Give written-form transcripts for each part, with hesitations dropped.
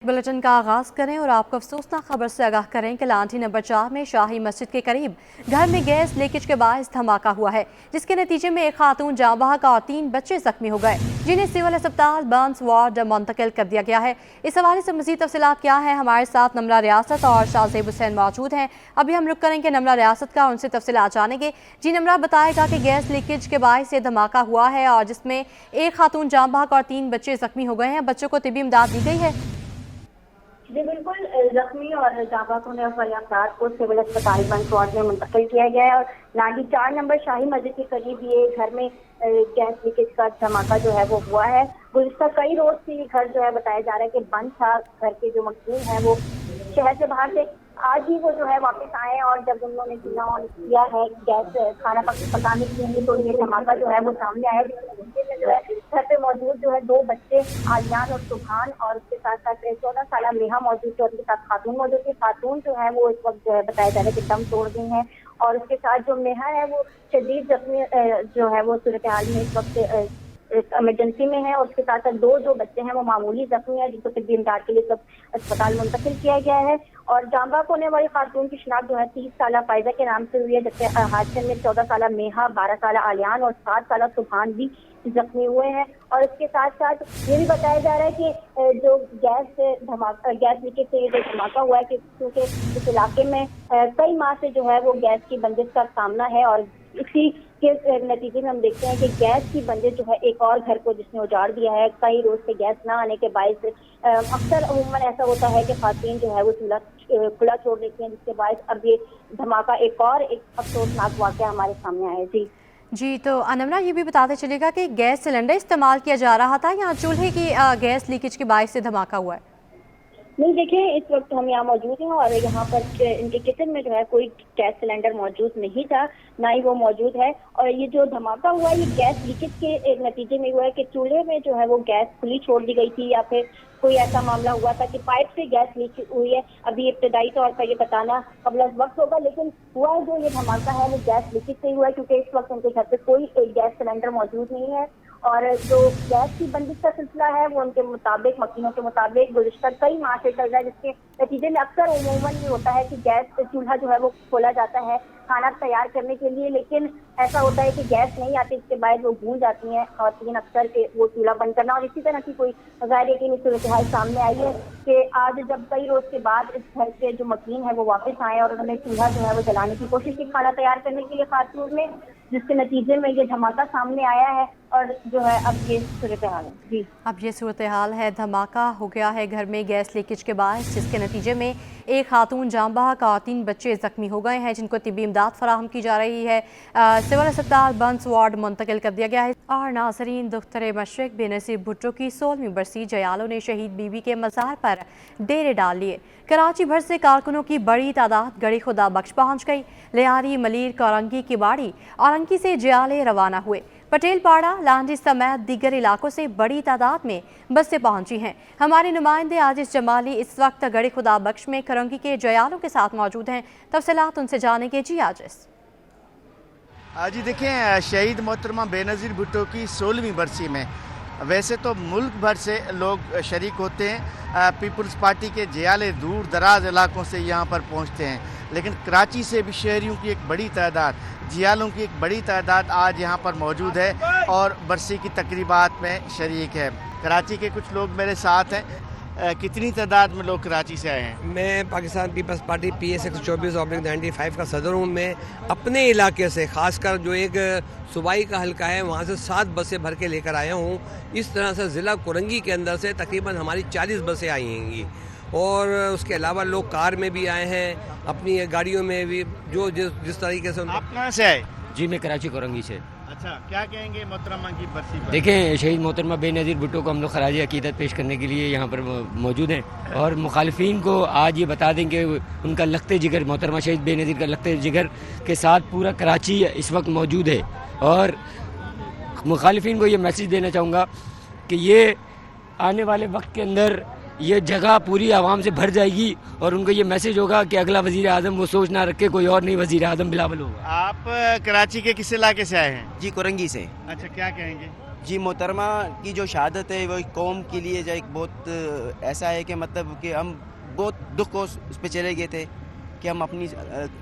Bulletin का आगाज करें और आपको अफसोसनाक खबर से आगाह करें कि लांठी नंबर 4 में शाही मस्जिद के करीब घर में गैस लीकेज के बायस धमाका हुआ है, जिसके नतीजे में एक खातून जाँ बहक और 3 बच्चे जख्मी हो गए, जिन्हें सिविल अस्पताल बर्न्स वार्ड मुंतकिल कर दिया गया है। इस हवाले से मजीद तफसीलात क्या है, हमारे साथ नमरा रियासत और शाहजेब हुसैन मौजूद हैं। अभी हम रुक करेंगे नमरा रियासत का, उनसे तफसीलात जानेंगे। जी नमरा, बताएगा कि गैस लीकेज के बायस ये धमाका हुआ है और जिसमें एक खातून जाँ बहक और 3 बच्चे जख्मी हो गए हैं। बच्चों को तिबी इमदाद दी गई है? जी बिल्कुल, जख्मी और जाबाकों ने अफराद को सिविल अस्पताल बर्न्स वार्ड में मुंतकिल किया गया है और लांठी 4 नंबर शाही मस्जिद के करीब ये घर में गैस लीकेज का धमाका जो है वो हुआ है। गुज़िश्ता कई रोज से ये घर जो है बताया जा रहा है कि बंद था। घर के जो मकसूद है वो शहर से बाहर से आज ही वो जो है वापस आए और जब उन्होंने चूल्हा ऑन किया है गैस खाना पकाने के लिए तो ये धमाका जो है वो सामने आया। जो है घर पे मौजूद जो है 2 बच्चे आलियान और सुभान और उसके साथ साथ 14 साल नेहा मौजूद थे और उनके साथ खातून मौजूद थी। खातून जो है वो इस वक्त जो है बताया जा रहा है कि दम तोड़ गई हैं और उसके साथ जो नेहा है वो शदीद जख्मी जो है वो सूरत हाल में इस वक्त इमरजेंसी में है और उसके साथ साथ 2 जो बच्चे हैं वो मामूली जख्मी है जिनको तिब्बी इमदाद के लिए सब अस्पताल मुंतकिल किया गया है। और जांबा होने वाली खातून की शिनाख्त जो है 30 साल फायदा के नाम से हुई है, जबकि हादसे में 14 साल मेहा, 12 साल आलियान और 7 साल सुभान भी जख्मी हुए हैं। और इसके साथ साथ ये भी बताया जा रहा है कि जो गैस लीकेज से ये जो धमाका हुआ है कि क्योंकि इस इलाके में कई माह से जो है वो गैस की बंदिश का सामना है और इसी के नतीजे में हम देखते हैं कि गैस की बंदिश जो है एक और घर को जिसने उजाड़ दिया है। कई रोज से गैस ना आने के बायस अक्सर अमूमन ऐसा होता है कि खातून जो है वो चूल्हा खुला छोड़ देती हैं, जिसके बायस अब ये धमाका एक अफसोसनाक वाक़या हमारे सामने आया। जी तो अनमरा, ये भी बताते चलेगा कि गैस सिलेंडर इस्तेमाल किया जा रहा था या चूल्हे की गैस लीकेज के बायस से धमाका हुआ है? नहीं, देखिए इस वक्त हम यहाँ मौजूद हैं और यहाँ पर इनके किचन में जो है कोई गैस सिलेंडर मौजूद नहीं था, ना ही वो मौजूद है। और ये जो धमाका हुआ ये गैस लीकेज के एक नतीजे में हुआ है कि चूल्हे में जो है वो गैस खुली छोड़ दी गई थी या फिर कोई ऐसा मामला हुआ था कि पाइप से गैस लीक हुई है। अभी इब्तदाई तौर पर ये बताना कबल वक्त होगा, लेकिन हुआ जो ये धमाका है वो गैस लीकेज से ही हुआ है क्योंकि इस वक्त उनके घर पे कोई गैस सिलेंडर मौजूद नहीं है। और जो गैस की बंदिश का सिलसिला है वो उनके मुताबिक, मकीनों के मुताबिक गुज़िश्ता कई माह से चल रहा है, जिसके नतीजे में अक्सर उमूमन ये होता है कि गैस चूल्हा जो है वो खोला जाता है खाना तैयार करने के लिए, लेकिन ऐसा होता है कि गैस नहीं आती, इसके बाद वो भूल जाती हैं खवातीन अक्सर के वो चूल्हा बंद करना। और इसी तरह की कोई गैर यकीनी सूरत हाल सामने आई है कि आज जब कई रोज के बाद इस घर के जो मकीन है वो वापस आए और उन्होंने चूल्हा जो है वो जलाने की कोशिश की खाना तैयार करने के लिए खातून में, जिसके नतीजे में ये धमाका सामने आया है और जो है अब ये सूरत हाल है। जी अब ये सूरत हाल है, धमाका हो गया है घर में गैस लीकेज के बाद, जिसके नतीजे में एक खातून जाँ बहक और 3 बच्चे जख्मी हो गए हैं जिनको तिब्बी इमदाद फराहम की जा रही है। सिविल अस्पताल बर्न्स वार्ड मुंतकिल कर दिया गया है। और नाज़रीन, दुख्तर मशरिक बेनज़ीर भुट्टो की 16वीं बरसी जयालों ने शहीद बीबी के मज़ार पर डेरे डाल लिए। कराची भर से कारकुनों की बड़ी तादाद गड़ी खुदा बख्श पहुँच गई। लियारी, मलीर, कोरंगी, किबाड़ी और अंकी से जयाले रवाना हुए। पटेल पाड़ा, लांडी समेत दीगर इलाकों से बड़ी तादाद में बसें पहुंची हैं। हमारे नुमाइंदे आजिज जमाली इस वक्त गड़ी खुदा बख्श में करंगी के जयालों के साथ मौजूद हैं। तफसीलात उनसे जानेंगे। जी आजिज। जी देखें, शहीद मोहतरमा बेनज़ीर भुट्टो की 16वीं बरसी में वैसे तो मुल्क भर से लोग शरीक होते हैं। पीपल्स पार्टी के जयाले दूर दराज इलाकों से यहाँ पर पहुँचते हैं, लेकिन कराची से भी शहरियों की एक बड़ी तादाद, जियालों की एक बड़ी तादाद आज यहाँ पर मौजूद है और बरसी की तकरीबात में शरीक है। कराची के कुछ लोग मेरे साथ हैं। कितनी तादाद में लोग कराची से आए हैं? मैं पाकिस्तान पीपल्स पार्टी PA 624/95 का सदर हूँ। मैं अपने इलाके से ख़ासकर जो एक सूबाई का हल्का है वहाँ से 7 बसें भर के लेकर आया हूँ। इस तरह से ज़िला कोरंगी के अंदर से तकरीबन हमारी 40 बसें आई हैंगी और उसके अलावा लोग कार में भी आए हैं, अपनी गाड़ियों में भी, जो जिस तरीके से। आप कहाँ से आए? जी मैं कराची कोरंगी से। अच्छा, क्या कहेंगे मोहतरमा की बरसी पर? देखें, शहीद मोहतरमा बेनज़ीर भुट्टो को हम लोग खराज अकीदत पेश करने के लिए यहाँ पर मौजूद हैं और मुखालिफिन को आज ये बता दें कि उनका लखते जिगर, मोहतरमा शहीद बेनज़ीर का लखते जिगर के साथ पूरा कराची इस वक्त मौजूद है। और मुखालिफिन को ये मैसेज देना चाहूँगा कि ये आने वाले वक्त के अंदर ये जगह पूरी आवाम से भर जाएगी और उनको ये मैसेज होगा कि अगला वज़ीर आज़म वो सोच ना रखे कोई और नहीं वज़ीर आज़म बिलावल होगा। आप कराची के किस इलाके से आए हैं? जी कोरंगी से। अच्छा, क्या कहेंगे? जी मोहतरमा की जो शहादत है वो एक कौम के लिए जो एक बहुत ऐसा है कि मतलब कि हम बहुत दुख को उस पर चले गए थे कि हम अपनी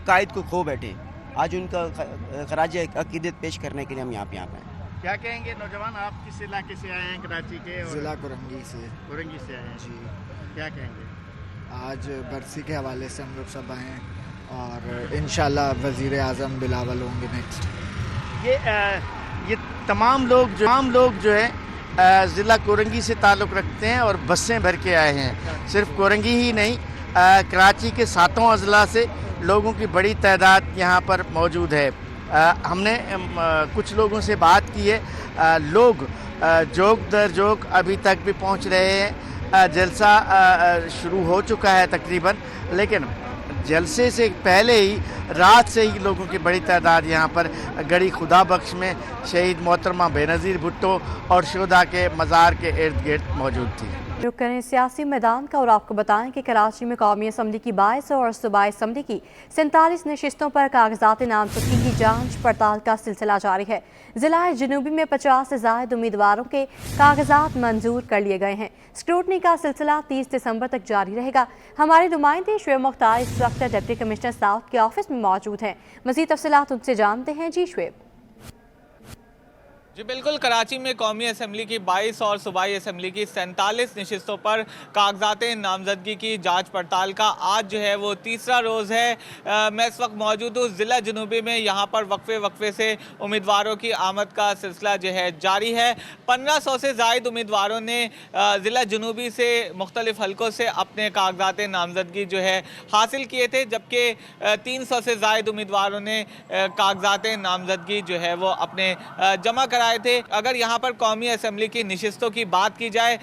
कायद को खो बैठे। आज उनका खराज अकीदत पेश करने के लिए हम यहाँ पे हैं। क्या कहेंगे नौजवान, आप किस इलाके से आए हैं कराची के? ज़िला कुरंगी से। कुरंगी से आए हैं जी। क्या कहेंगे? आज बरसी के हवाले से हम लोग सब आए हैं और इंशाल्लाह वज़ीर आज़म बिलावल होंगे नेक्स्ट। ये तमाम लोग जो है ज़िला कुरंगी से ताल्लुक़ रखते हैं और बसें भर के आए हैं। सिर्फ कुरंगी ही नहीं, कराची के 7 अज़ला से लोगों की बड़ी तादाद यहाँ पर मौजूद है। हमने कुछ लोगों से बात की है। लोग जोक दर जोक अभी तक भी पहुँच रहे हैं। जलसा शुरू हो चुका है तकरीबन, लेकिन जलसे से पहले ही रात से ही लोगों की बड़ी तादाद यहाँ पर गड़ी खुदा बख्श में शहीद मोहतरमा बेनज़ीर भुट्टो और शुहदा के मज़ार के इर्द गिर्द मौजूद थी। रुक करें सियासी मैदान का और आपको बताएं कि कराची में कौमी असम्बली की 22 और सूबाई असम्बली की 47 नशिस्तों पर कागजात नामजदगी की जांच पड़ताल का सिलसिला जारी है। जिला जनूबी में 50 से ज़ायद उम्मीदवारों के कागजात मंजूर कर लिए गए हैं। स्क्रूटनी का सिलसिला 30 दिसंबर तक जारी रहेगा। हमारे नुमाइंदे शुएब मुख्तार इस वक्त डिप्टी कमिश्नर साउथ के ऑफिस में मौजूद हैं। मज़ीद तफसीलात उनसे जानते हैं। जी शुएब। जी बिल्कुल, कराची में कौमी असम्बली की 22 और सूबाई असम्बली की 47 नशिस्तों पर कागजात नामजदगी की जांच पड़ताल का आज जो है वो तीसरा रोज़ है। मैं इस वक्त मौजूद हूँ ज़िला जनूबी में। यहाँ पर वक्फे से उम्मीदवारों की आमद का सिलसिला जो है जारी है। 1500 से ज़ायद उम्मीदवारों ने ज़िला जनूबी से मुख्तलिफ हलकों से अपने कागजात नामजदगी जो है हासिल किए थे, जबकि 300 से ज़ायद उम्मीदवारों ने कागजात नामजदगी जो है वो अपने जमा कराए थे। अगर यहाँ पर कौमी असम्बली की नशिस्तों की बात की जाए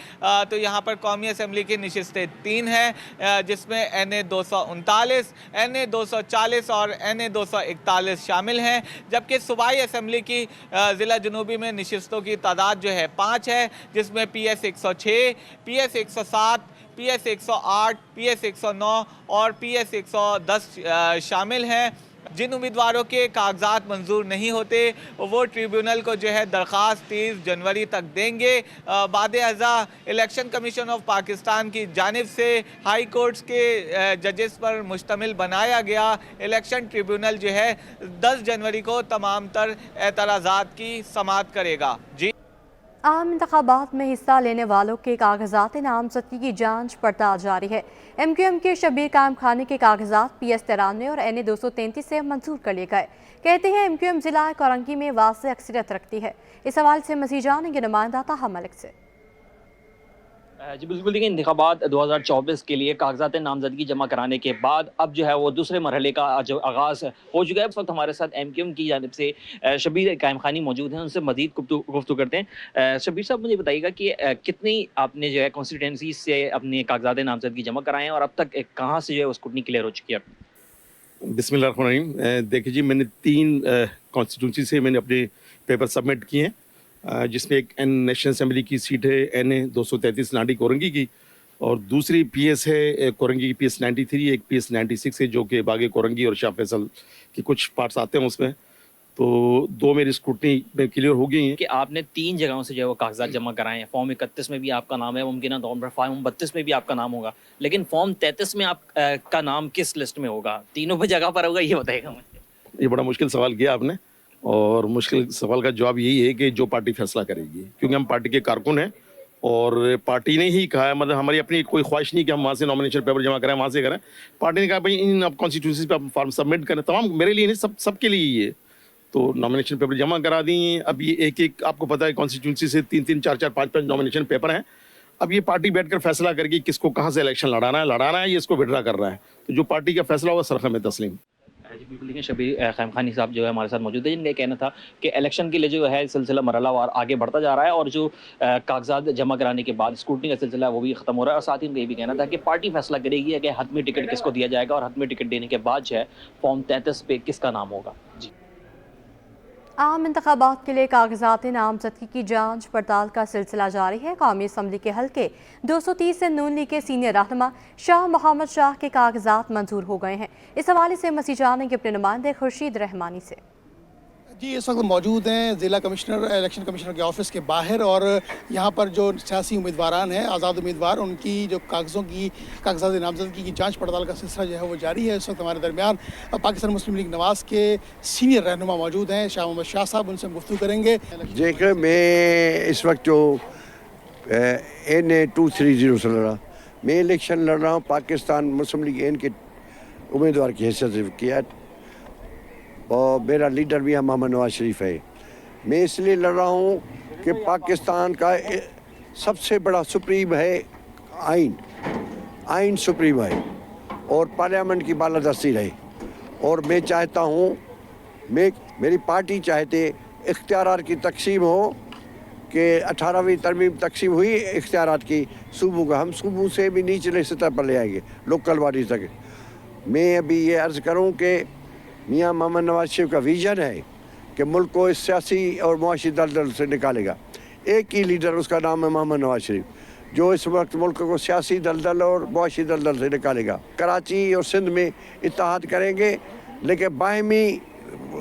तो यहाँ पर कौमी असम्बली की नशिस्तें 3 हैं, जिसमें NA 239, NA 240 और NA 241 शामिल हैं। जबकि सूबाई असम्बली की ज़िला जनूबी में नशिस्तों की तादाद जो है 5 है, जिसमें PS 106, PS 107, PS 108, PS 109 और PS 110 शामिल हैं। जिन उम्मीदवारों के कागजात मंजूर नहीं होते वो ट्रिब्यूनल को जो है दरख्वास्त 30 जनवरी तक देंगे। बाद अज़ा इलेक्शन कमीशन ऑफ पाकिस्तान की जानिब से हाई कोर्ट्स के जजेस पर मुश्तमिल बनाया गया इलेक्शन ट्रिब्यूनल जो है 10 जनवरी को तमाम तर एतराज़ात की समाअत करेगा। जी, आम इंतखाबात में हिस्सा लेने वालों के कागजात नामजदगी की जांच पड़ताल जारी है। MQM के शबीर कायम खाने के कागजात PS 93 और NA 233 से मंजूर कर लिए गए। कहते हैं MQM जिला कोरंगी में वाज़ेह अक्सरियत रखती है। इस हवाले से मज़ीद जानेंगे नुमाइंदा ताहा मलिक से। जी बिल्कुल, देखिए इंतखाबात 2024 के लिए कागजात नामजदगी जमा कराने के बाद अब जो है वो दूसरे मरहले का जो आगाज़ हो चुका है। इस वक्त हमारे साथ MQM की जानिब से शबीर कायम खानी मौजूद हैं, उनसे मज़ीद गुफ्तगू करते हैं। शबीर साहब, मुझे बताइएगा कि कितनी आपने जो है कॉन्स्टिट्यूंसी से अपने कागजात नामजदगी जमा कराएँ और अब तक कहाँ से जो है वो स्क्रूटनी क्लियर हो चुकी है? बिस्मिल्लाहिर्रहमानिर्रहीम। देखिए जी, मैंने 3 कॉन्स्टिट्यूंसी से मैंने अपने पेपर सबमिट किए हैं, जिसमें एक नेशनल असेंबली की सीट है NA 233 नाडी कोरंगी की, और दूसरी PS है कोरंगी की PS 93, एक PS 96 है जो कि बागे कोरंगी और शाह फैसल के कुछ पार्ट्स आते हैं उसमें। तो 2 मेरी स्क्रूटनी में क्लियर हो गई हैं। कि आपने 3 जगहों से जो है वो कागजात जमा कराए हैं। फॉर्म 31 में भी आपका नाम है, मुमकिन तौर पर फॉर्म 32 में भी आपका नाम होगा, लेकिन फॉर्म 33 में आप का नाम किस लिस्ट में होगा? तीनों पे जगह पर होगा, ये बताएगा मुझे। ये बड़ा मुश्किल सवाल किया आपने, और मुश्किल सवाल का जवाब यही है कि जो पार्टी फैसला करेगी, क्योंकि हम पार्टी के कारकुन हैं और पार्टी ने ही कहा है, मतलब हमारी अपनी कोई ख्वाहिश नहीं कि हम वहाँ से नॉमिनेशन पेपर जमा करें, वहाँ से करें। पार्टी ने कहा भाई इन अब कॉन्स्टिट्यूंसी पे आप फॉर्म सबमिट करें, तमाम मेरे लिए नहीं, सबके लिए ही है। तो नॉमिनेशन पेपर जमा करा दी। अब ये एक आपको पता है कॉन्स्टिट्यूंसी से 3-3, 4-4, 5-5 नॉमिनेशन पेपर हैं। अब ये पार्टी बैठकर फैसला करके किसको कहाँ से इलेक्शन लड़ाना है, ये इसको विड्रा कर रहा है। तो जो पार्टी का फैसला होगा सरखम तस्लीम। जी बिल्कुल, देखिए शबीर कायम खानी साहब जो है हमारे साथ मौजूद है, जिनका कहना था कि इलेक्शन के लिए जो है सिलसिला मरहलावार आगे बढ़ता जा रहा है और जो कागजात जमा कराने के बाद स्क्रूटनी का सिलसिला है वो भी खत्म हो रहा है। और साथ ही उनका ये भी कहना था कि पार्टी फैसला करेगी कि हतमी टिकट किसको दिया जाएगा और हतमी टिकट देने के बाद जो है फॉर्म 33 पे किसका नाम होगा। जी, आम इंतखाबात के लिए कागजात नामजदगी की जांच पड़ताल का सिलसिला जारी है। कौमी असम्बली के हल्के 230 से नून लीग के सीनियर रहनुमा शाह मोहम्मद शाह के कागजात मंजूर हो गए हैं। इस हवाले से मसीह जानेंगे अपने नुमाइंदे खुर्शीद रहमानी से। जी, इस वक्त मौजूद हैं ज़िला कमिश्नर इलेक्शन कमिश्नर के ऑफिस के बाहर और यहाँ पर जो सियासी उम्मीदवारान हैं, आज़ाद उम्मीदवार, उनकी जो कागजात नामजदगी की जांच पड़ताल का सिलसिला जो है वो जारी है। इस वक्त हमारे दरमियान पाकिस्तान मुस्लिम लीग नवाज़ के सीनियर रहनुमा मौजूद हैं, शाह मोहम्मद शाह साहब, उनसे हम गुफ्तगू करेंगे। देखिए, मैं इस वक्त जो NA-230 से लड़ रहा, मैं इलेक्शन लड़ रहा हूँ पाकिस्तान मुस्लिम लीग एन के उम्मीदवार की हैसियत से किया, और मेरा लीडर भी मोहम्मद नवाज शरीफ है। मैं इसलिए लड़ रहा हूँ कि पाकिस्तान का सबसे बड़ा सुप्रीम है आइन सुप्रीम है और पार्लियामेंट की बालादस्ती रहे, और मैं चाहता हूँ, मेरी पार्टी चाहते इख्तियारात की तकसीम हो कि 18वीं तरमीम तकसीम हुई इख्तियारात की सूबों का, हम सूबों से भी निचले सतह पर ले आएंगे, लोकल बॉडी तक। मैं अभी ये अर्ज़ करूँ कि मियाँ मोहम्मद नवाज शरीफ का विज़न है कि मुल्क को इस सियासी और मुआशी दलदल से निकालेगा। एक ही लीडर, उसका नाम है मोहम्मद नवाज शरीफ, जो इस वक्त मुल्क को सियासी दलदल और मुआशी दलदल से निकालेगा। कराची और सिंध में इत्तेहाद करेंगे, लेकिन बाहमी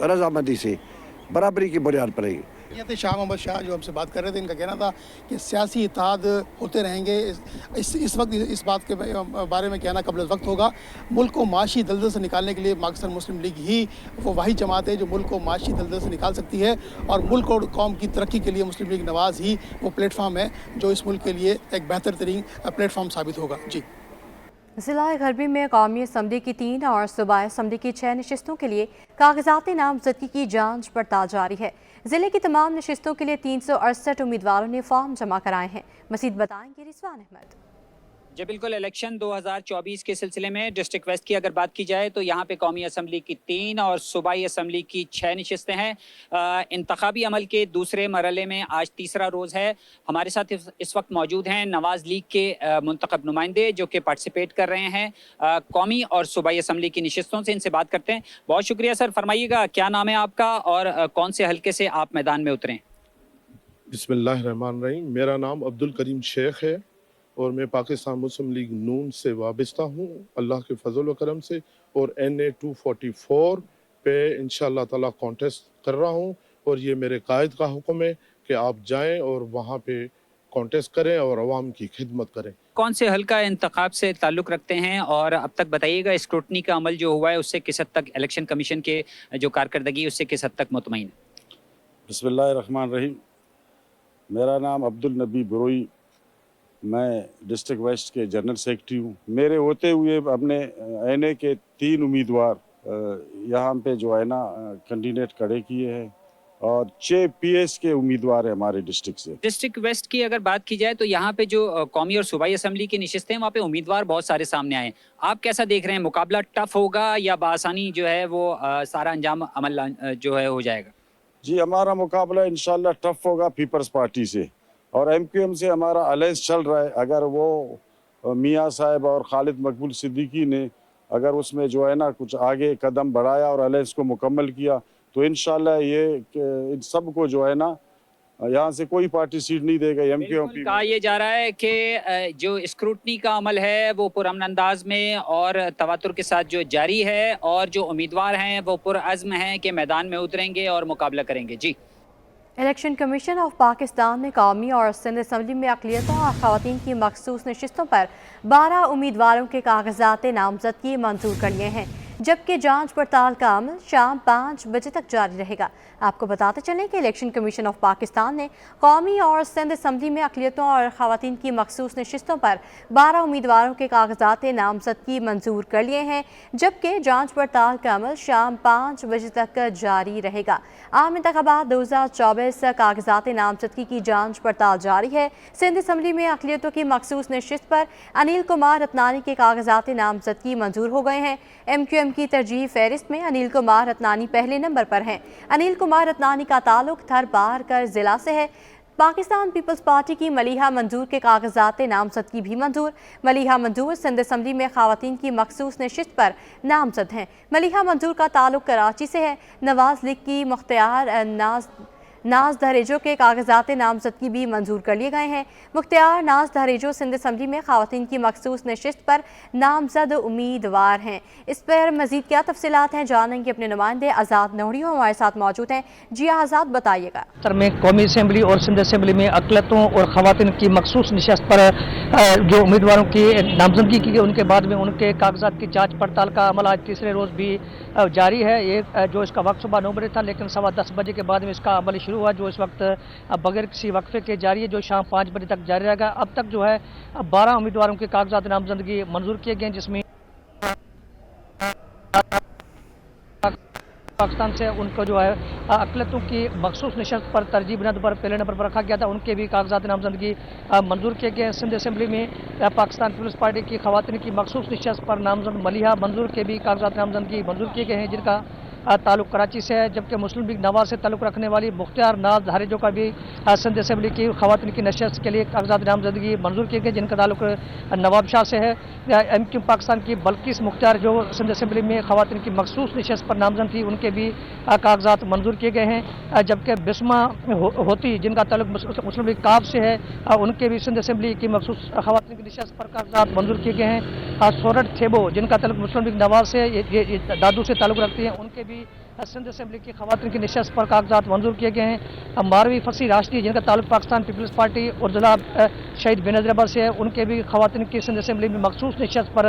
रजामंदी से, बराबरी की बुनियाद पर रहेंगे। ये थे शाह मोहम्मद शाह जो हमसे बात कर रहे थे। इनका कहना था कि सियासी इत्तेहाद होते रहेंगे। इस वक्त इस बात के बारे में कहना कबल वक्त होगा। मुल्क को माशी दलदल से निकालने के लिए पाकिस्तान मुस्लिम लीग ही वो वाही जमात है जो मुल्क को माशी दलदल से निकाल सकती है, और मुल्क और कौम की तरक्की के लिए मुस्लिम लीग नवाज़ ही वो प्लेटफार्म है जो इस मुल्क के लिए एक बेहतर तरीन प्लेटफार्म साबित होगा। जी, ज़िला गरबी में कौमी असम्बली की 3 और सूबाई असम्बली की 6 नशिस्तों के लिए कागजाती नामजदगी की जांच पड़ताल जारी है। ज़िले की तमाम नशिस्तों के लिए 368 उम्मीदवारों ने फॉर्म जमा कराए हैं। मज़ीद बताएंगे रिजवान अहमद। जी बिल्कुल, इलेक्शन 2024 के सिलसिले में डिस्ट्रिक्ट वेस्ट की अगर बात की जाए तो यहाँ पे कौमी असम्बली की 3 और सूबाई असम्बली की 6 नशिस्तें हैं। इंतखाबी अमल के दूसरे मरहले में आज तीसरा रोज़ है। हमारे साथ इस वक्त मौजूद हैं नवाज़ लीग के मुंतखब नुमाइंदे जो कि पार्टिसिपेट कर रहे हैं कौमी और सूबाई असम्बली की नशिस्तों से। इनसे बात करते हैं। बहुत शुक्रिया सर, फरमाइएगा क्या नाम है आपका और कौन से हल्के से आप मैदान में उतरे? बिस्मिल्लाहिर्रहमानिर्रहीम, मेरा नाम अब्दुल करीम शेख है और मैं पाकिस्तान मुस्लिम लीग नून से वाबस्ता हूँ, अल्लाह के फजल व करम से, और NA-244 पे इंशाअल्लाह ताला कॉन्टेस्ट कर रहा हूँ। और ये मेरे कायद का हुक्म है कि आप जाएं और वहाँ पे कॉन्टेस्ट करें और अवाम की खिदमत करें। कौन से हल्का इंतखाब से ताल्लुक़ रखते हैं और अब तक बताइएगा स्क्रूटनी का अमल जो हुआ है उससे किस हद तक, इलेक्शन कमीशन के जो कारकर्दगी उससे किस हद तक मुतमईन है? बिस्मिल्लाहिर्रहमानिर्रहीम, मेरा नाम अब्दुल नबी बरोई, मैं डिस्ट्रिक्ट वेस्ट के जनरल सेक्रेटरी हूँ। मेरे होते हुए अपने NA के 3 उम्मीदवार यहाँ पे जो है ना कैंडिडेट खड़े किए हैं और 6 PS के उम्मीदवार हैं हमारे डिस्ट्रिक्ट से। डिस्ट्रिक्ट वेस्ट की अगर बात की जाए तो यहाँ पे जो कौमी और सूबाई असम्बली की नशिस्तें हैं वहाँ पे उम्मीदवार बहुत सारे सामने आए। आप कैसा देख रहे हैं, मुकाबला टफ होगा या बआसानी जो है वो सारा अंजाम अमल जो है हो जाएगा? जी, हमारा मुकाबला इंशाल्लाह टफ होगा पीपल्स पार्टी से, और MQM से हमारा अलायंस चल रहा है। अगर वो मियाँ साहब और खालिद मकबूल सिद्दीकी ने अगर उसमें जो है ना कुछ आगे कदम बढ़ाया और अलायंस को मुकम्मल किया तो इंशाल्लाह ये इन सब को जो है ना यहाँ से कोई पार्टी सीट नहीं देगा। MQM कहा ये जा रहा है कि जो स्क्रूटनी का अमल है वो पुरअमन अंदाज में और तवातुर के साथ जो जारी है, और जो उम्मीदवार हैं वो पुरअज़्म हैं कि मैदान में उतरेंगे और मुकाबला करेंगे। जी, इलेक्शन कमीशन ऑफ पाकिस्तान ने कौमी और सिंध असम्बली में अक़लियतों और ख़वातीन की मखसूस नशिस्तों पर 12 उम्मीदवारों के कागजात नामजदगी मंजूर कर लिए हैं, जबकि जांच पड़ताल का अमल शाम 5 बजे तक जारी रहेगा। आपको बताते चलें कि इलेक्शन कमीशन ऑफ पाकिस्तान ने कौमी और सिंध असम्बली में अक़लियतों और ख़वातीन की मखसूस नशिस्तों पर 12 उम्मीदवारों के कागजात नामजदगी मंजूर कर लिए हैं, जबकि जांच पड़ताल का अमल शाम 5 बजे तक जारी रहेगा। आम इंतख़ाबात 2024 कागजात नामजदगी की जांच पड़ताल जारी है। सिंध असम्बली में अक़लियतों की मखसूस नशिस्त पर अनिल कुमार रत्नानी के कागजात नामजदगी मंजूर हो गए हैं। MQM की तरजीह फहरिस्त में अनिल कुमार रत्नानी पहले नंबर पर हैं। अनिल कुमार रत्नानी का ताल्लुक थर बारकर जिला से है। पाकिस्तान पीपल्स पार्टी की मलिहा मंजूर के कागजात नामजदगी भी मंजूर। मलिहा मंजूर सिंध असम्बली में ख़वातीन की मखसूस नशिस्त पर नामजद हैं। मलिहा मंजूर का ताल्लुक कराची से है। नवाज़ लीग की मुख्तियार नाज नाज दहरेजो के कागजात नामजदगी भी मंजूर कर लिए गए हैं। मुख्तियार नाज दहरेजो सिंध असम्बली में खवातीन की मखसूस नशिस्त पर नामजद उम्मीदवार हैं। इस पर मजीद क्या तफसीलात हैं जानेंगे अपने नुमाइंदे आज़ाद नोहड़ियो हमारे साथ मौजूद हैं। जी आज़ाद, बताइएगा। में कौमी असम्बली और सिंध असम्बली में अकलतों और खवातीन की मखसूस नशिस्त पर जो उम्मीदवारों की नामजदगी की गई, उनके बाद में उनके कागजात की जाँच पड़ताल का अमल आज तीसरे रोज़ भी जारी है। ये जो इसका वक्त सुबह 9 बजे था, लेकिन 10:15 बजे के बाद में इसका अमल शुरू हुआ, जो इस वक्त बगैर किसी वक्फे के जारी है, जो शाम 5 बजे तक जारी रहेगा। अब तक जो है 12 उम्मीदवारों के कागजात नामजदगी मंजूर किए गए, जिसमें पाकिस्तान से उनको जो है अकलतों की मखसूस नशस्त पर तरजीह बिना पर पहले नंबर पर रखा गया था, उनके भी कागजात नामजदगी मंजूर किए गए। सिंध असम्बली में पाकिस्तान पीपल्स पार्टी की खवातीन की मखसूस नशस्त पर नामजद मलिहा मंजूर के भी कागजात नामजदगी मंजूर किए गए हैं, जिनका ताल्लुक कराची से है। जबकि मुस्लिम लीग नवाज से ताल्लुक रखने वाली मुख्तियार नाज दहरेजो का भी सिंध असम्बली की खवातीन की नशस्त के लिए कागजात नामजदगी मंजूर किए गए, जिनका ताल्लुक नवाब शाह से है। MQ पाकिस्तान की बल्किस मुख्तियार जो सिंध असम्बली में खवातीन की मखसूस नशस्त पर नामजद थी, उनके भी कागजात मंजूर किए गए हैं। जबकि बिस्मा होती जिनका ताल्लुक मुस्लिम लीग काब से है, उनके भी सिंध असम्बली की मखसूस खवातीन की नशस्त पर कागजात मंजूर किए गए हैं। सोरठ थेबो जिनका ताल्लुक मुस्लिम लीग नवाज से ये दादू से ताल्लुक रखती हैं, उनके भी सिंध असम्बली की खवातीन की नशस्त पर कागजात मंजूर किए गए हैं। मारवी फसी राष्ट्रीय जिनका ताल्लुक पाकिस्तान पीपल्स पार्टी और जिला शहीद बेनज़ीर अहमद से है, उनके भी खवातीन की सिंध असम्बली में मखसूस नशस्त पर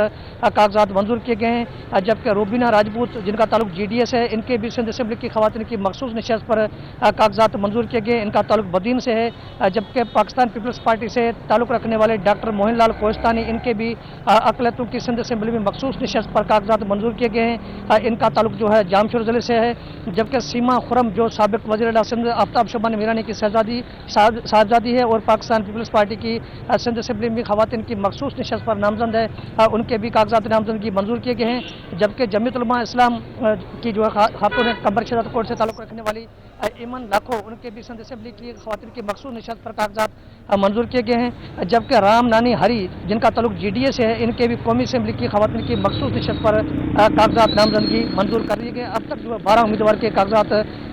कागजात मंजूर किए गए हैं। जबकि रूबीना राजपूत जिनका ताल्लुक GDS है, इनके भी सिंध असम्बली की खवातीन की मखसूस नशस्त पर कागजात मंजूर किए गए, इनका ताल्लुक बदीन से है। जबकि पाकिस्तान पीपल्स पार्टी से ताल्लुक रखने वाले डॉक्टर मोहन लाल कोहिस्तानी, इनके भी अकलतों की सिंध असम्बली में मखसूस नशस्त पर कागजात मंजूर किए गए हैं, इनका ताल्लुक जो है जामशोर जिले से है। जबकि सीमा खुरम जो साबिक वज़ीर सिंध आफ्ताब शबानी मीरानी की साहबजादी है और पाकिस्तान पीपल्स पार्टी की सिंध असम्बली में खवातीन की मखसूस नशस्त पर नामजद है, उनके भी कागजात नामजदगी मंजूर किए गए हैं। जबकि जमीयत उलमा इस्लाम की जो खातून कमर शहजाद कोर्ट से ताल्लुक़ रखने वाली ईमन लाखो, उनके भी सिंध असम्बली की खवातीन की मखसूस नशस्त पर कागजात मंजूर किए गए हैं। जबकि राम नानी हरी जिनका ताल्लुक GDS है, इनके भी कौमी असम्बली की खवातीन की मखसूस नशस्त पर कागजात नामजदगी मंजूर कर लिए गए। अब तक जो 12 उम्मीदवार के कागजात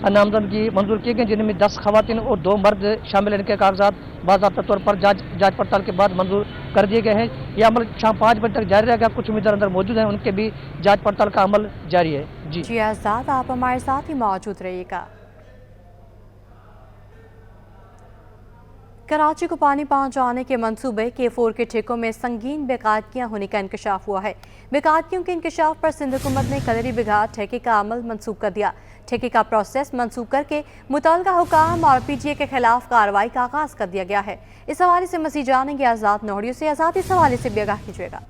नामजदगी मंजूर किए गए, जिनमें 10 खवातीन और 2 मर्द शामिल, इनके कागजात बाज़ाब्ता तौर पर जाँच पड़ताल के बाद मंजूर कर दिए गए हैं। यह अमल शाम 5 बजे तक जारी रहेगा। कुछ उम्मीदवार अंदर मौजूद हैं, उनके भी जाँच पड़ताल का अमल जारी है। जी आज़ाद, आप हमारे साथ ही मौजूद रहिएगा। कराची को पानी पहुंचाने के मंसूबे K4 के ठेकों में संगीन बेकायदगियां होने का इंकशाफ हुआ है। बेकायदगियों के इंकशाफ पर सिंध हुकूमत ने कदरी बिघाड़ ठेके का अमल मनसूख कर दिया। ठेके का प्रोसेस मनसूख करके मुतल्लिका हुकाम और PTA के खिलाफ कार्रवाई का आगाज कर दिया गया है। इस हवाले से मज़ीद जानेंगे आज़ाद नोहड़ियों से। आज़ाद, इस हवाले से भी आगाह कीजिएगा।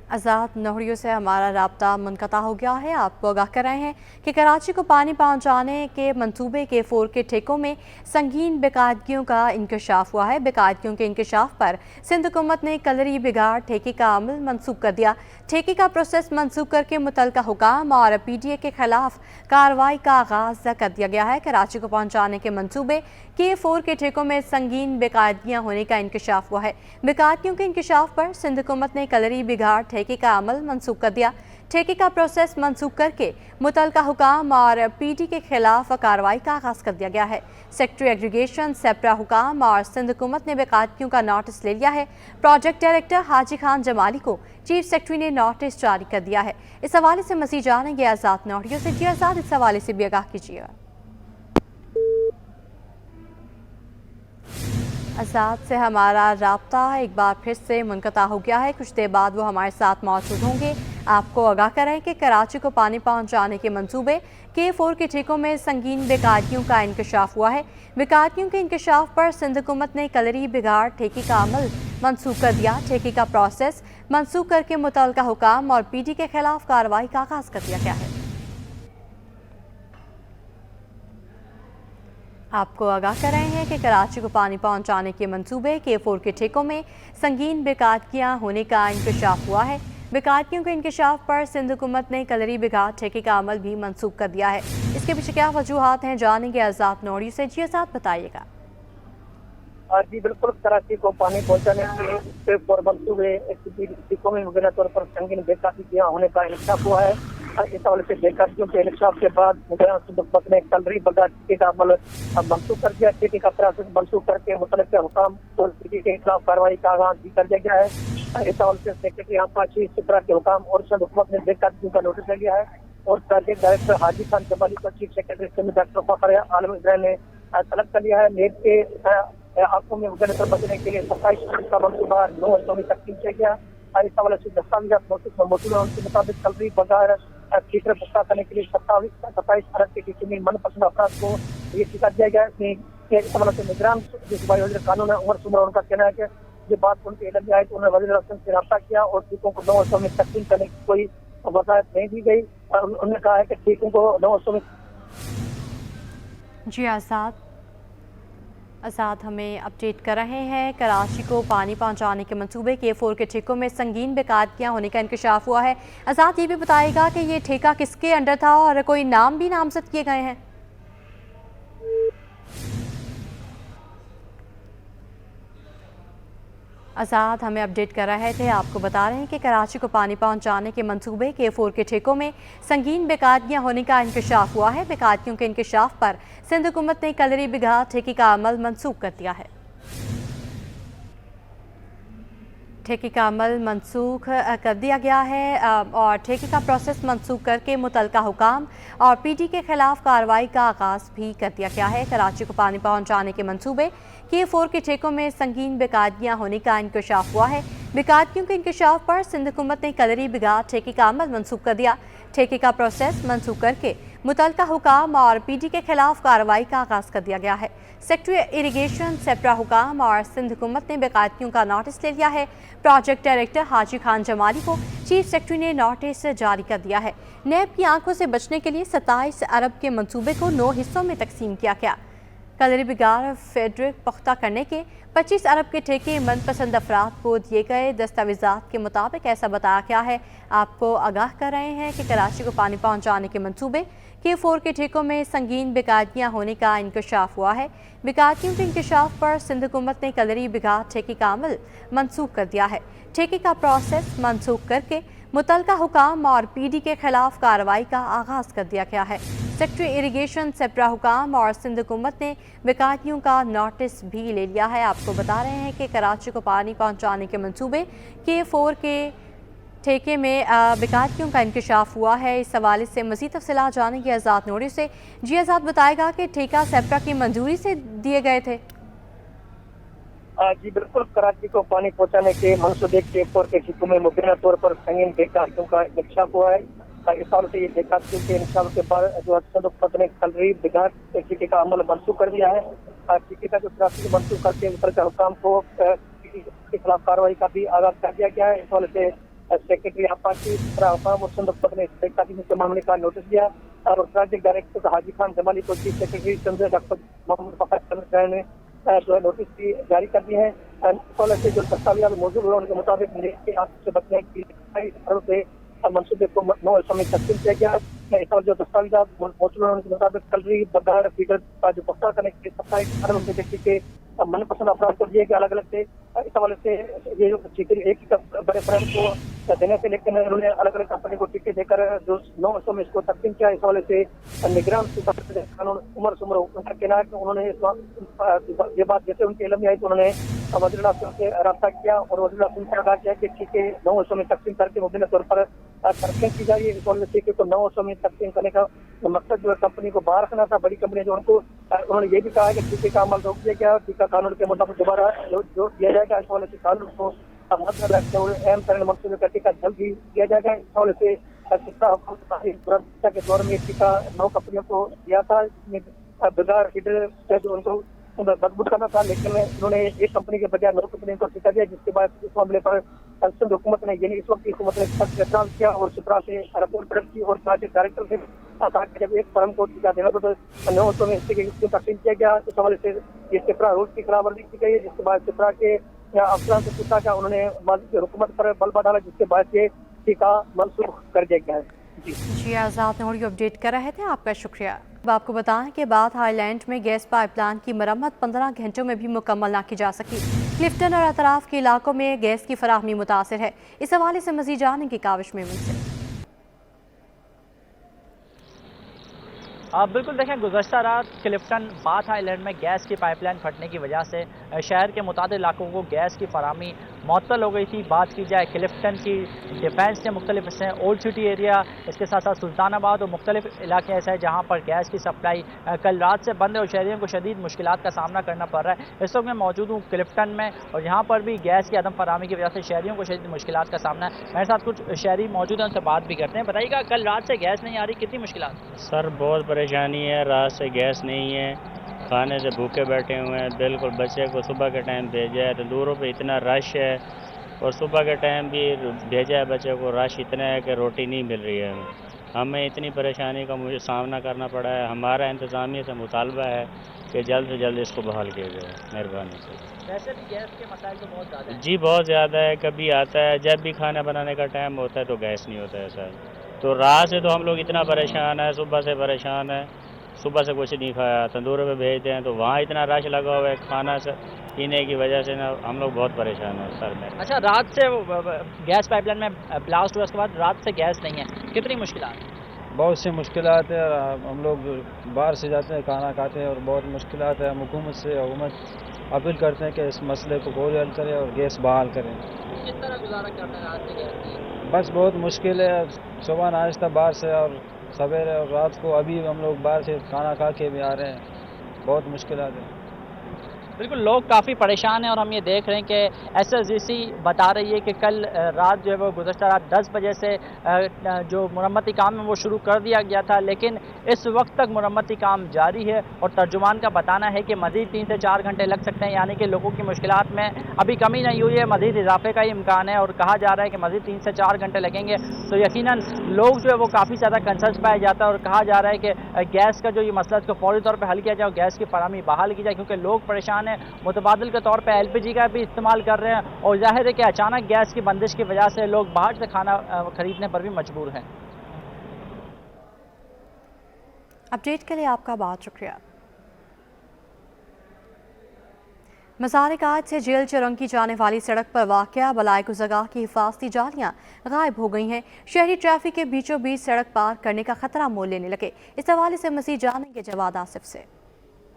आज़ाद नोहड़ियों से हमारा राब्ता मुनक़ता हो गया है। आपको आगाह कर रहे हैं कि कराची को पानी पहुंचाने के मंसूबे K4 के ठेकों में संगीन बेकायदगियों का इंकशाफ हुआ है। बेकायदगियों के इंकशाफ पर सिंध हुकूमत ने कलरी बिगाड़ ठेके का अमल मनसूख कर दिया। ठेके का प्रोसेस मनसूख करके मुतल्लिका हुकाम और PTA के खिलाफ कार्रवाई का आगाज कर दिया गया है। कराची को पहुंचाने के मंसूबे K4 के ठेकों में संगीन बेकायदगियां होने का इंकशाफ हुआ है। बेकायदगियों के इंकशाफ पर सिंध हुकूमत ने कलरी बिगाड़ ठेके का अमल मनसूख कर दिया। ठेके का प्रोसेस मनसूख करके मुतल्लिका हुकाम और PTA के खिलाफ कार्रवाई का आगाज कर दिया गया है। सेक्रेटरी एग्रीगेशन सेप्रा हुकाम और सिंध हुकूमत ने बेकायदगियों का नोटिस ले लिया है। प्रोजेक्ट डायरेक्टर हाजी खान जमाली को चीफ सेक्रेटरी ने नोटिस जारी कर दिया है। इस हवाले से मज़ीद जानेंगे आज़ाद नोहड़ियों से। जी आज़ाद, इस हवाले से भी आगाह कीजिएगा। आज़ाद से हमारा राब्ता एक बार फिर से मुनक़ता हो गया है। कुछ देर बाद वो हमारे साथ मौजूद होंगे। आपको आगाह करें कि कराची को पानी पहुंचाने के मंसूबे K4 के ठेकों में संगीन बेकायदगियों का इंकशाफ हुआ है। बेकायदगियों के इंकशाफ पर सिंध हुकूमत ने कलरी बिगाड़ ठेके का अमल मनसूख कर दिया। ठेके का प्रोसेस मनसूख करके मुतल्लिका हुकाम और PTA के खिलाफ कार्रवाई का आगाज कर दिया गया है। आपको आगाह कर रहे हैं कि कराची को पानी पहुंचाने के मंसूबे K4 के ठेकों में संगीन बेकायदगियां होने का इंकशाफ हुआ है। बेकायदगियों के इंकशाफ पर सिंध हुकूमत ने कलरी बिगाड़ ठेके का अमल भी मनसूख कर दिया है। इसके पीछे क्या वजूहात हैं, जानेंगे आज़ाद नोहड़ी से। जी आज़ाद, बताइएगा। जी बिल्कुल, कराची को पानी पहुंचाने के मनसूबे टीकों में मुबैना तौर पर संगीन बेकाबू होने का इंकशाफ हुआ है। इस हवाले से बेकाबू के इंकशाफ के बाद हुकूमत ने कलरी बगैर टीके का अमल मनसूख कर दिया। टीके का प्रोसेस मनसूख करके मुतल्लिक़ हुकाम और टीके के खिलाफ कार्रवाई का आगाज भी कर दिया गया है। इस हवाले से सेक्रेटरी आपाची सिपरा के हुकाम और सिंध हुकूमत ने बेकाबू का नोटिस ले लिया है और प्रोजेक्ट डायरेक्टर हाजी खान जमाली को चीफ सेक्रेटरी सिंध डॉक्टर फखर आलम इजराइल ने तलब कर लिया है। नेब के आंखों में उगने से बचने के लिए 27 का मनसूबा 9 हिस्सों में तकसीम किया गया। इस हवाले से दस्तावेजात मौजूद है, उनके मुताबिक कलरी बगैर टीचर पुख्ता करने के लिए 27 अरब के टीचर में मनपसंद अफराद को ये टीका दिया गया है। इस हवाले से निगरान जो सूबाई वज़ीर कानून है उमर सुमर, उनका कहना है कि ये बात उनके इल्म में आई तो उन्होंने वज़ीर आज़म से रब्ता किया और टीकों को 9 हिस्सों में तकसीम करने की कोई वज़ाहत नहीं दी गई। उन्होंने कहा है कि टीकों को 9 हिस्सों में। जी आज़ाद हमें अपडेट कर रहे हैं। कराची को पानी पहुंचाने के मंसूबे K4 के ठेकों में संगीन बेकायदगियां होने का इंकशाफ हुआ है। आज़ाद ये भी बताएगा कि ये ठेका किसके अंडर था और कोई नाम भी नामजद किए गए हैं? आज़ाद हमें अपडेट कर रहे थे, आपको बता रहे हैं कि कराची को पानी पहुंचाने के मंसूबे K4 के ठेकों में संगीन बेकायदगियां होने का इंकशाफ हुआ है। बेकायदगियों के इंकशाफ पर सिंध हुकूमत ने कलरी बिगहा ठेके का अमल मनसूख कर दिया है। ठेके का अमल मनसूख कर दिया गया है और ठेके का प्रोसेस मनसूख करके मुतल्लिका हुकाम और PD के खिलाफ कार्रवाई का आगाज़ भी कर दिया गया है। कराची को पानी पहुंचाने के मंसूबे K4 के ठेकों में संगीन बेकायदगियां होने का इंकशाफ हुआ है। बेकायदगियों के इंकशाफ पर सिंध हुकूमत ने कलरी बिगहा ठेके का अमल मनसूख कर दिया। ठेके का प्रोसेस मनसूख करके मुतल्लिका हुकाम और PD के खिलाफ कार्रवाई का आगाज़ कर दिया गया है। सेक्रेटरी इरिगेशन सेप्रा हुकाम और सिंध हुकूमत ने बेकायदगियों का नोटिस ले लिया है। प्रोजेक्ट डायरेक्टर हाजी खान जमाली को चीफ सेक्रेटरी ने नोटिस जारी कर दिया है। नेब की आंखों से बचने के लिए 27 अरब के मंसूबे को 9 हिस्सों में तकसीम किया गया। कलरी बिगार फेडरिक पुख्ता करने के 25 अरब के ठेके मनपसंद अफराद को दिए गए दस्तावेजात के मुताबिक ऐसा बताया गया है। आपको आगाह कर रहे हैं कि कराची को पानी पहुंचाने के मंसूबे K4 के ठेकों में संगीन बेकायदगियां होने का इंकशाफ हुआ है। बेकायदगियों के इंकशाफ पर सिंध हुकूमत ने कलरी बिगहा ठेके का अमल मनसूख कर दिया है। ठेके का प्रोसेस मनसूख करके मुतल्लिका हुकाम और PD के खिलाफ कार्रवाई का आगाज़ कर दिया गया है। सेक्रेटरी इरिगेशन सेप्रा हुकाम और सिंध हुकूमत ने बेकायदगियों का नोटिस भी ले लिया है। आपको बता रहे हैं कि कराची को पानी पहुंचाने के मंसूबे K4 के ठेके में बेकायदगियों का इंकशाफ हुआ है। इस हवाले से मज़ीद तफसीलात जानेंगे आज़ाद नोरी से। जी आज़ाद बताएगा कि ठेका सेप्रा की मंजूरी से दिए गए थे? जी बिल्कुल, कराची को पानी पहुंचाने के मंसूबे K4 के ठेकों में मुबैना तौर पर संगीन बेकायदगियों का इंकशाफ हुआ है। इस साल से ये बेकायदगियों के इंकशाफ के बाद जो सिंध हुकूमत ने कलरी बिगहा ठेके का अमल मनसूख कर दिया है। ठेके का जो प्रोसेस मनसूख करके मुतल्लिका हुकाम को के खिलाफ कार्रवाई का भी आगाज कर दिया गया है। इस हवाले से सेक्रेटरी आपाची हुकाम और सिंध हुकूमत ने बेकायदगियों के मामले का नोटिस दिया और प्रोजेक्ट डायरेक्टर हाजी खान जमाली को chief secretary Sindh doctor Mohammad Fakhar ने जो है नोटिस भी जारी कर दिए हैं। इस हवाले से जो दस्तावेज मौजूद हुए उनके मुताबिक नेब के आंखों से बचने की 27 अरब के मंसूबे को 9 हिस्सों में तकसीम किया गया। इस जो दस्तावेजात मौजूद हैं उनके मुताबिक कलरी बगैर फीडर का जो पुख्ता करने के 27 अरब रुपये के मनपसंद अफराद को दिए गए अलग अलग से। इस हवाले से ये जो टीके एक ही बड़े ब्रांड को देने से लेकर उन्होंने अलग अलग कंपनी को टीके देकर जो 9 हिस्सों में इसको तकसीम किया। इस हवाले से निगरान कानून उमर सुमर उनका कहना है कि उन्होंने ये बात जैसे उनके इल्म में आई तो उन्होंने वज़ीर आज़म से रब्ता किया और वज़ीर आज़म से आगाह किया कि टीके 9 हिस्सों में तकसीम करके मुबैना तौर पर तकसीम की जाए। इस हवाले से टीके को 9 हिस्सों में तकसीम करने का मकसद जो है कंपनी को बाहर रखना था। बड़ी कंपनी जो उनको उन्होंने ये भी कहा है कि टीके का अमल रोक दिया गया, टीका कानून के मुताबिक दोबारा जोर दिया जाएगा। इस हवाले से कानून को मद्देनजर रखते हुए अहम तरह मंसूबे का टीका जल्द ही दिया जाएगा। इस हवाले से के दौर में टीका 9 कंपनियों को दिया था बगैर फीडर जो उनको मजबूत करना था, लेकिन उन्होंने एक कंपनी के बजाय 9 कंपनियों को टीका दिया, जिसके बाद इस मामले पर सिंध हुकूमत ने यानी इस वक्त की हुकूमत ने सख्त एहतजाज किया और सिपरा से रिपोर्ट दर्ज की और प्रोजेक्ट डायरेक्टर से कहा कि जब एक फर्म को टीका देना तो 9 हिस्सों में इसकी तकसीम किया गया। इस हवाले से ये सिपरा रूल की खिलाफवर्जी की गई है, जिसके बाद सिपरा के अफसरान से पूछा गया, उन्होंने हुकूमत पर बल डाला, जिसके बाद ये टीका मनसूख कर दिया गया है। जी आज़ाद नोरी अपडेट कर रहे थे, आपका शुक्रिया। अब आपको बताएं कि बाथ आइलैंड में गैस पाइपलाइन की मरम्मत 15 घंटों में भी मुकम्मल ना की जा सकी। क्लिफ्टन और अतराफ के इलाकों में गैस की फराहमी मुतासिर है। इस हवाले से मजीद जानने की काविश में मुनसिर। बिल्कुल देखें, गुज़श्ता रात क्लिफ्टन बाथ आइलैंड में गैस की पाइपलाइन फटने की वजह से शहर के मुतादिद इलाकों को गैस की फराहमी मुअत्तल हो गई थी। बात की जाए क्लिफ्टन की, डिफेंस के मुख्तलिफ हिस्से हैं, ओल्ड सिटी एरिया, इसके साथ साथ सुल्तानाबाद और मुख्तलिफ इलाके ऐसे हैं जहाँ पर गैस की सप्लाई कल रात से बंद है और शहरियों को शदीद मुश्किलात का सामना करना पड़ रहा है। इस वक्त मैं मौजूद हूँ क्लिफ्टन में और यहाँ पर भी गैस की अदम फराहमी की वजह से शहरियों को शदीद मुश्किलात का सामना है। मेरे साथ कुछ शहरी मौजूद हैं, उनसे बात भी करते हैं। बताइएगा, कल रात से गैस नहीं आ रही, कितनी मुश्किलात? सर बहुत परेशानी है, रात से गैस नहीं है, खाने से भूखे बैठे हुए हैं। बिल्कुल बच्चे को सुबह के टाइम भेजा है, तंदूरों पे इतना रश है और सुबह के टाइम भी भेजा है बच्चे को, रश इतना है कि रोटी नहीं मिल रही है। हमें इतनी परेशानी का मुझे सामना करना पड़ा है। हमारा इंतज़ामिया से मुतालबा है कि जल्द से जल्द इसको बहाल किया जाए, मेहरबानी से। वैसे भी गैस के मसाइल तो बहुत ज़्यादा हैं। जी बहुत ज़्यादा है, कभी आता है जब भी खाना बनाने का टाइम होता है तो गैस नहीं होता है सर। तो रात से तो हम लोग इतना परेशान है, सुबह से परेशान है, सुबह से कुछ नहीं खाया, तंदूर पे भेजते हैं तो वहाँ इतना रश लगा हुआ है, खाना से पीने की वजह से ना हम लोग बहुत परेशान हैं सर में। अच्छा, रात से गैस पाइपलाइन में ब्लास्ट हुआ, उसके बाद रात से गैस नहीं है, कितनी मुश्किलात? बहुत सी मुश्किलात है। हम लोग बाहर से जाते हैं, खाना खाते हैं और बहुत मुश्किलात है। हम हुकूमत अपील करते हैं कि इस मसले को फौरी हल करें और गैस बहाल करें। किस तरह गुजारा करना है रात से गैस नहीं? बस बहुत मुश्किल है। सुबह नाश्ता बाहर से और सवेरे और रात को अभी हम लोग बाहर से खाना खा के भी आ रहे हैं, बहुत मुश्किलात है। बिल्कुल, लोग काफ़ी परेशान हैं और हम ये देख रहे हैं कि SSGC बता रही है कि कल रात जो है वो गुज़श्ता रात 10 बजे से जो मुरम्मती काम है वो शुरू कर दिया गया था, लेकिन इस वक्त तक मुरम्मती काम जारी है और तर्जुमान का बताना है कि मज़ीद 3 से 4 घंटे लग सकते हैं, यानी कि लोगों की मुश्किलात में अभी कमी नहीं हुई है, मज़ीद इजाफे का ही इम्कान है और कहा जा रहा है कि मज़ीद 3 से 4 घंटे लगेंगे। तो यकीनन लोग जो है वो काफ़ी ज़्यादा कंसर्न पाया जाता है और कहा जा रहा है कि गैस का जो ये मसला इसको फौरी तौर पर हल किया जाए और गैस की फराहमी बहाल की जाए, क्योंकि लोग परेशान हैं, मुतबादिल के तौर पे LPG का भी इस्तेमाल कर रहे हैं और जाहिर है कि अचानक गैस की बंदिश की वजह से लोग बाहर से खाना खरीदने पर भी मजबूर हैं। अपडेट के लिए आपका बहुत शुक्रिया। मज़ार-ए-कायद से जेल चरंगी जाने वाली सड़क पर वाक़या बलाए-गुज़रगाह की हिफाजती जालियाँ गायब हो गई हैं। शहरी ट्रैफिक के बीचों बीच सड़क पार करने का खतरा मोल लेने लगे। इस हवाले से मज़ीद जानेंगे जवाद आसिफ से।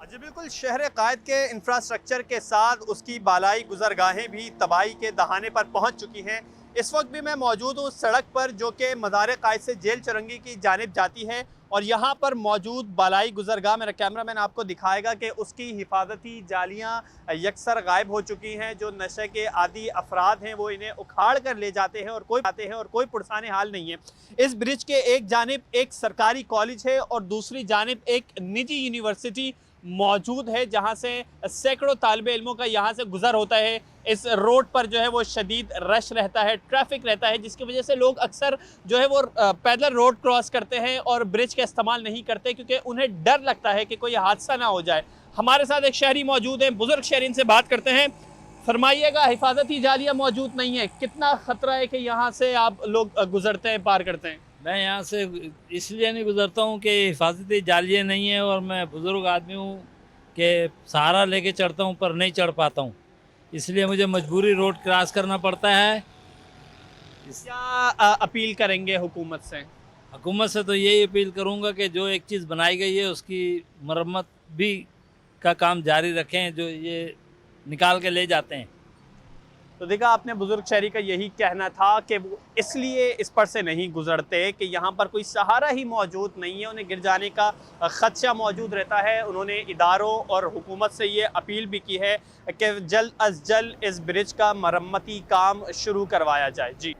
जी बिल्कुल, शहर कायद के इंफ्रास्ट्रक्चर के साथ उसकी बालाई गुजरगाहें भी तबाही के दहाने पर पहुंच चुकी हैं। इस वक्त भी मैं मौजूद हूँ सड़क पर जो कि मज़ार कायद से जेल चरंगी की जानिब जाती है और यहाँ पर मौजूद बालाई गुजरगाह मेरा कैमरामैन आपको दिखाएगा कि उसकी हिफाजती जालियाँ यकसर गायब हो चुकी हैं। जो नशे के आदी अफराद हैं वो इन्हें उखाड़ कर ले जाते हैं और कोई पुरसाने हाल नहीं है। इस ब्रिज के एक जानिब एक सरकारी कॉलेज है और दूसरी जानिब एक निजी यूनिवर्सिटी मौजूद है जहां से सैकड़ों तालिबे इल्मों का यहां से गुजर होता है। इस रोड पर जो है वो शदीद रश रहता है, ट्रैफिक रहता है, जिसकी वजह से लोग अक्सर जो है वो पैदल रोड क्रॉस करते हैं और ब्रिज का इस्तेमाल नहीं करते क्योंकि उन्हें डर लगता है कि कोई हादसा ना हो जाए। हमारे साथ एक शहरी मौजूद हैं, बुजुर्ग शहरी, इनसे बात करते हैं। फरमाइएगा, हिफाजती जालियाँ मौजूद नहीं है, कितना खतरा है कि यहाँ से आप लोग गुजरते हैं, पार करते हैं? मैं यहाँ से इसलिए नहीं गुजरता हूँ कि हिफाजती जालियाँ नहीं है और मैं बुज़ुर्ग आदमी हूँ कि सहारा लेके चढ़ता हूँ पर नहीं चढ़ पाता हूँ, इसलिए मुझे मजबूरी रोड क्रॉस करना पड़ता है। क्या अपील करेंगे हुकूमत से? हुकूमत से तो यही अपील करूँगा कि जो एक चीज़ बनाई गई है उसकी मरम्मत भी का काम जारी रखें, जो ये निकाल के ले जाते हैं। तो देखा आपने, बुजुर्ग शहरी का यही कहना था कि वो इसलिए इस पर से नहीं गुजरते कि यहाँ पर कोई सहारा ही मौजूद नहीं है, उन्हें गिर जाने का खदशा मौजूद रहता है। उन्होंने इदारों और हुकूमत से ये अपील भी की है कि जल्द अज जल्द इस ब्रिज का मरम्मती काम शुरू करवाया जाए। जी।